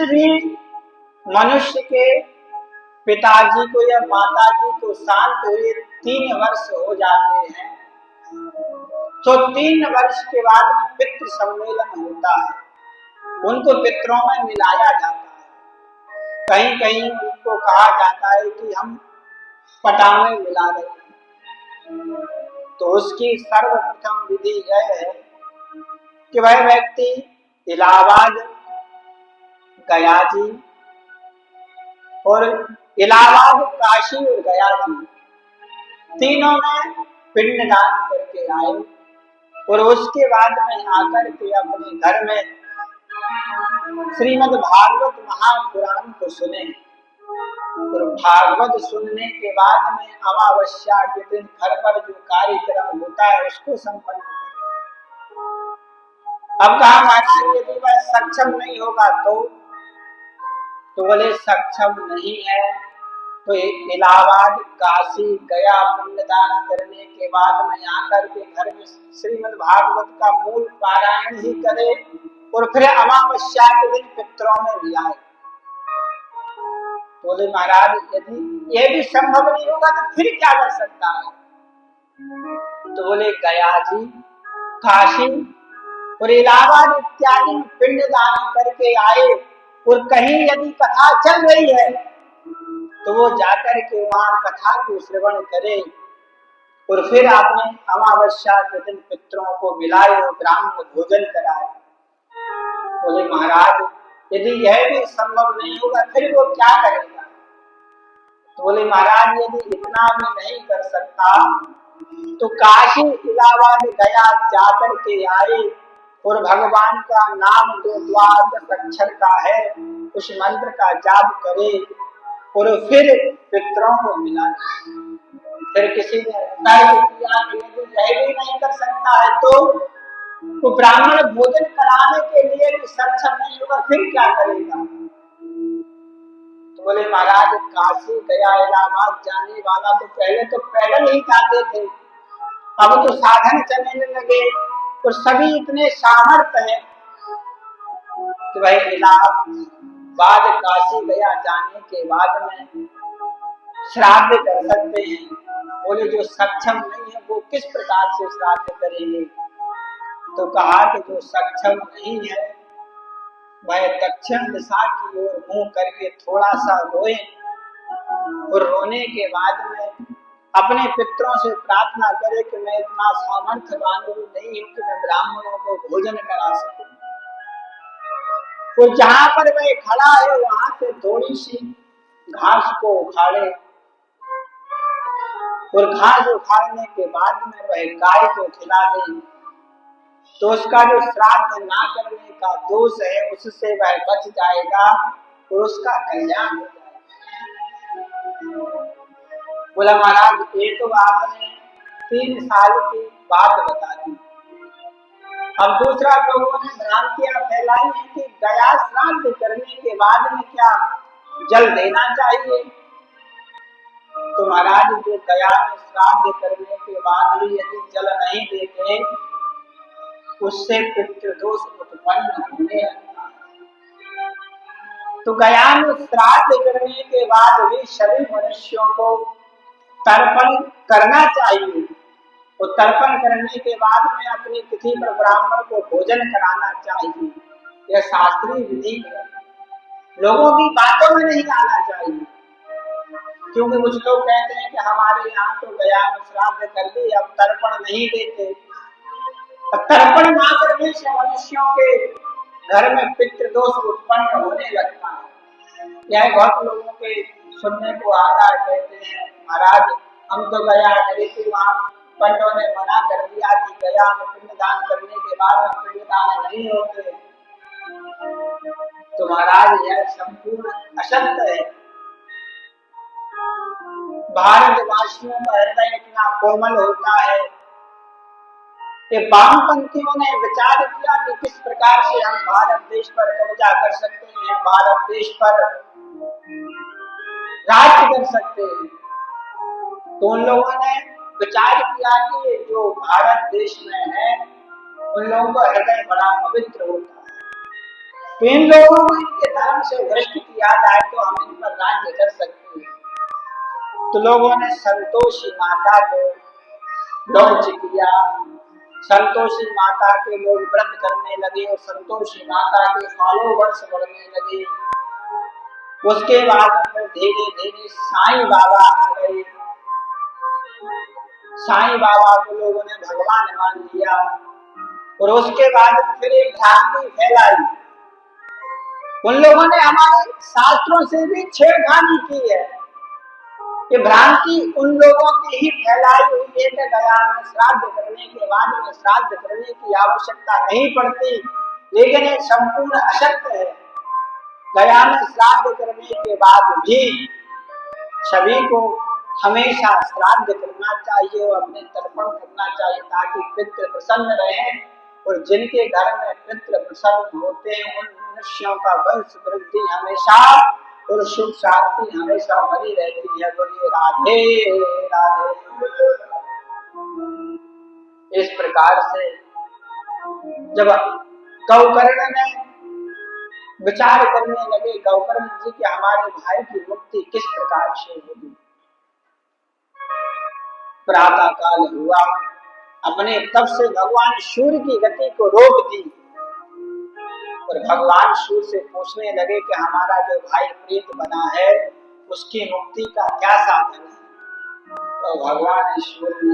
भी मनुष्य के पिताजी को या माताजी को शांत हुए 3 वर्ष हो जाते हैं, तो 3 वर्ष के बाद में पितृ सम्मेलन होता है, उनको पितरों में मिलाया जाता है। कहीं कहीं उनको कहा जाता है कि हम पटावे मिला रहे हैं। तो उसकी सर्वप्रथम विधि यह है कि वह व्यक्ति इलाहाबाद, गया जी और इलाहाबाद, काशी और गया जी तीनों में पिंडदान करके आए और उसके बाद में आकर के अपने घर में श्रीमद् भागवत महापुराण को सुने और भागवत सुनने के बाद में अमावस्या के दिन घर पर जो कार्यक्रम होता है उसको संपन्न करें। अब कहा महाराज यदि वह सक्षम नहीं होगा तो बोले सक्षम नहीं है तो इलाहाबाद, काशी, गया पिंडदान करने के बाद में आकर के घर में श्रीमद् भागवत का मूल पारायण ही करे और फिर अमावस्या के दिन पितरों में मिलाए। बोले महाराज यदि ये भी संभव नहीं होगा तो फिर क्या कर सकता है? तो बोले गया जी, काशी और इलाहाबाद इत्यादि में पिंडदान करके आए और कहीं यदि कथा चल रही है तो वो जाकर के वहां कथा को श्रवण करे और फिर आपने अमावस्या के दिन पितरों को मिलाए और ब्राह्मण भोजन कराए। बोले महाराज यदि यह भी संभव नहीं होगा फिर वो क्या करेगा? तो बोले महाराज यदि इतना भी नहीं कर सकता तो काशी, इलाहाबाद, गया जाकर के आए और भगवान का नाम जो 12 अक्षर का है उस मंत्र का जाप करे और फिर पितरों को मिलाए। फिर किसी ने तर्क किया कि यदि यह भी नहीं कर सकता है तो ब्राह्मण भोजन कराने के लिए भी सक्षम नहीं होगा फिर क्या करेगा? तो बोले महाराज काशी, गया, इलाहाबाद जाने वाला तो पहले तो पैदल ही जाते थे, अब तो साधन चलने लगे और सभी इतने सामर्थ्य हैं कि भाई इलाहाबाद, काशी, गया जाने के बाद में श्राद्ध कर सकते हैं। बोले जो सक्षम नहीं है वो किस प्रकार से श्राद्ध करेंगे? तो कहा कि जो सक्षम नहीं है वह दक्षिण दिशा की ओर मुंह करके थोड़ा सा रोए और रोने के बाद में अपने पितरों से प्रार्थना करे कि मैं इतना सामर्थ्यवान नहीं हूं कि मैं ब्राह्मणों को भोजन करा सकूं। तो जहां पर वह खड़ा है वहां से थोड़ी सी घास को उखाड़े और घास उखाड़ने के बाद में वह गाय को खिला दे तो उसका जो श्राद्ध ना करने का दोष है उससे वह बच जाएगा और उसका कल्याण हो जाएगा। बोला महाराज ये तो आपने 3 साल की बात बता दी, अब दूसरा लोगों ने भ्रांतियां फैलाई है कि गया श्राद्ध करने के बाद में क्या जल देना चाहिए? तो महाराज जो गया में श्राद्ध करने के बाद भी यदि जल नहीं देते उससे पितृदोष उत्पन्न होने लगता है। तो गया में श्राद्ध करने के बाद भी सभी मनुष्यों को तर्पण करना चाहिए और तर्पण करने के बाद में अपनी तिथि पर ब्राह्मण को भोजन कराना चाहिए। यह शास्त्रीय विधि है, लोगों की बातों में नहीं आना चाहिए। क्योंकि कुछ लोग कहते हैं कि हमारे यहाँ तो गया में श्राद्ध कर दी अब तर्पण नहीं देते। तर्पण ना करने से मनुष्यों के घर में पितृदोष उत्पन्न होने लगता है। यह बहुत लोगों के सुनने को आता है, कहते हैं महाराज हम तो गया गए थे वहां पंडों ने मना कर दिया कि गया में पिंडदान करने के बाद में पिंडदान नहीं होते। तो महाराज यह संपूर्ण असत्य है। भारतवासियों का हृदय इतना कोमल होता है कि वामपंथियों ने विचार किया कि किस प्रकार से हम भारत देश पर कब्जा कर सकते हैं, भारत देश पर राज्य कर सकते हैं। तो उन लोगों ने विचार किया कि जो भारत देश में है उन लोगों का हृदय बड़ा पवित्र होता है, तो इन लोगों को इनके धर्म से भ्रष्ट किया जाए तो हम इन पर राज्य कर सकते हैं। तो लोगों ने संतोषी माता को लॉन्च किया। संतोषी माता के लोग व्रत करने लगे और संतोषी माता के फॉलोवर्स बढ़ने लगे। उसके बाद में धीरे धीरे साईं बाबा आ गए। साईं बाबा को लोगों ने भगवान मान लिया और उसके बाद फिर एक भ्रांति फैलाई। उन लोगों ने हमारे शास्त्रों से भी छेड़खानी की है। ये भ्रांति उन लोगों की ही फैलाई हुई है कि गया में श्राद्ध करने के बाद में श्राद्ध करने की आवश्यकता नहीं पड़ती, लेकिन ये संपूर्ण असत्य है। गया में श्राद्ध करने के बाद भी सभी को हमेशा श्राद्ध करना चाहिए और अपने तर्पण करना चाहिए ताकि पितृ प्रसन्न रहें। और जिनके घर में पितृ प्रसन्न होते हैं उन मनुष्यों का वंश वृद्धि हमेशा और सुख शांति हमेशा बनी रहती है। बोलिए राधे राधे। इस प्रकार से जब गौकर्ण ने विचार करने लगे, गौकर्ण जी कि हमारे भाई की मुक्ति किस प्रकार से होगी। प्रातः काल हुआ, अपने तब से भगवान सूर्य की गति को रोक दी और भगवान सूर्य से पूछने लगे कि हमारा जो भाई प्रेत बना है उसकी मुक्ति का क्या साधन है। तो भगवान सूर्य